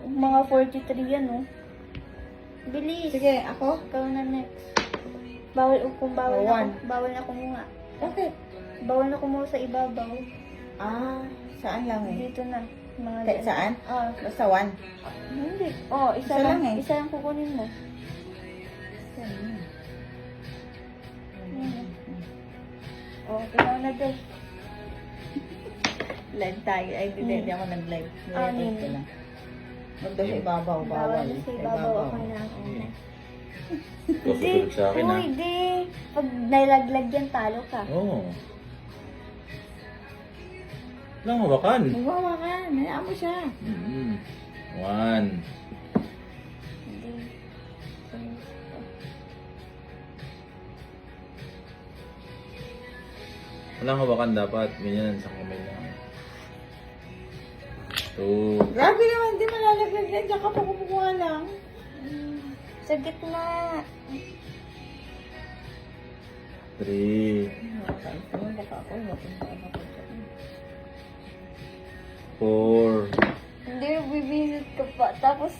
mga 43 yan, oh. Bilis. Sige, ako? Ikaw na next. Bawal, kung bawal Oh, na one. bawal na kumuha. Okay. Bawal na kumuha sa ibabaw. Saan lang eh? Dito na. Mga Kahit ganun. saan? Ah, Basta one. hindi. Oh, isa, Isa lang. lang eh. Isa lang kukunin mo. Yan. Oh, ikaw na daw. Live tayo. Ay, hindi ako nag-live. Anim. Ko lang. Huwag daw sa ibabaw. Bawal Bawal. na sa ibabaw. Okay na. Kasunod sa akin, ha? Hindi. Pag nalaglag yan, talo ka. Oo. Walang hawakan. Magwawa ka. Hayaan mo siya. One. Hindi. Walang hawakan dapat. Ganyan sa kamay lang. Two. Grabe naman. Hindi malalaglag yan. Diyan ka pa kumukuha lang. Sa gitna. Three. Four. Hindi, bibinit ka pa. Tapos,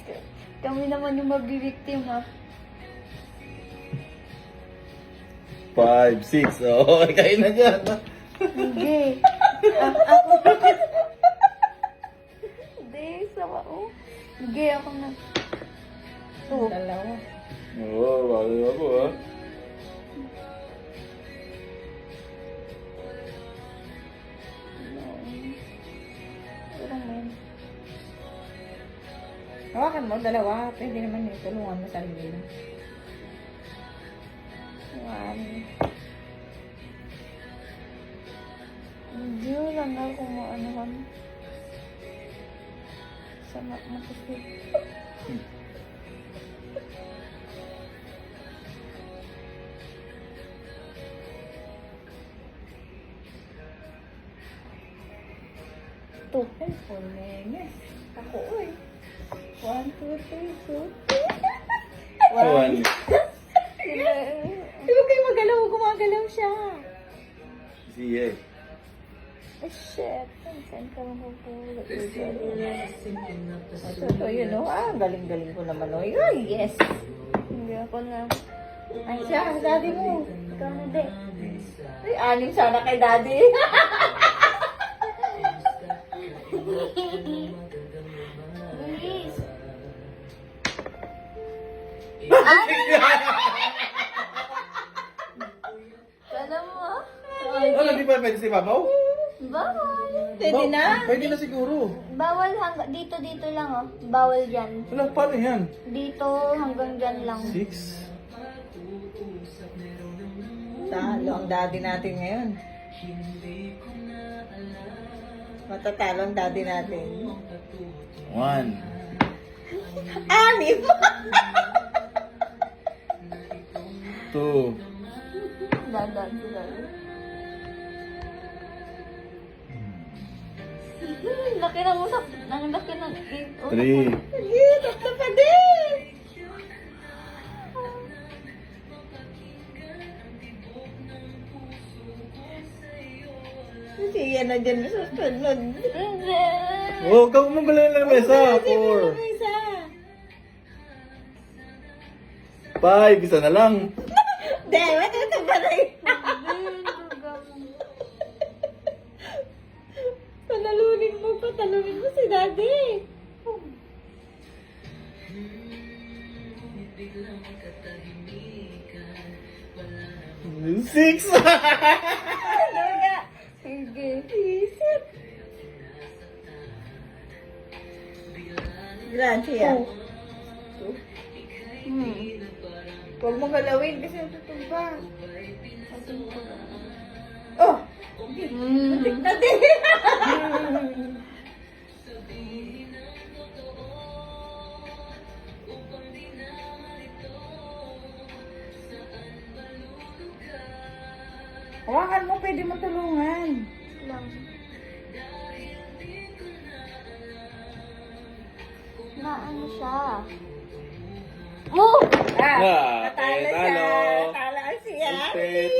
kami naman yung mabibiktima. Five. Six. Oo, kain na dyan. Hindi. Ako. Hindi, sama ko. Hindi, ako na. Two. Dalawa. Oo, bali ako, ha? Parang may. Hawakan mo. Dalawa. Pwede naman eh. Tulungan mo sarili mo. One. Hindi, wala na kung ano kami. Sama mo kasi. Two. Ay, pumenges. Ako, uy. 1, 2, 3, 2. One. Di ba kayo magalaw? Gumagalaw siya. Siya. Oh, shit. Saan ka mapupulat? So, yun, no? Ang galing-galing ko naman, no? Ay, yes. Hindi ako na. Ay, siya, daddy mo. Ikaw na din. Ay, anim sana kay daddy. Bilis. Kala mo ah? Ano, di ba pwede si Babaw? Bawal. Pwede na? Pwede na siguro. Bawal hanggang dito lang oh. Bawal dyan. Wala, paano yan? Dito hanggang dyan lang. Six. Talo ang daddy natin ngayon. Matatalo ang daddy natin. One. Anim! Two. Dadan sila. Laki ng usap. Ang laki ng utak. Three. Sige, tatlo pa din! Sige na dyan sa sunod. Hindi. Oh, huwag mong galayin lang mesa. Four. Isa. Five. Isa na lang. Dewat, ito ba na yun? Panalunin mo si daddy. Six. Sige. Isip. Gracia. Huwag mo galawin kasi natutumba. Oh! Tik na din. Hawakan mo, pwede mo tulungan. Lang. Na ano siya? Move! Ah, Ah, natalo eh, siya. talo. Natalo siya. Stupid.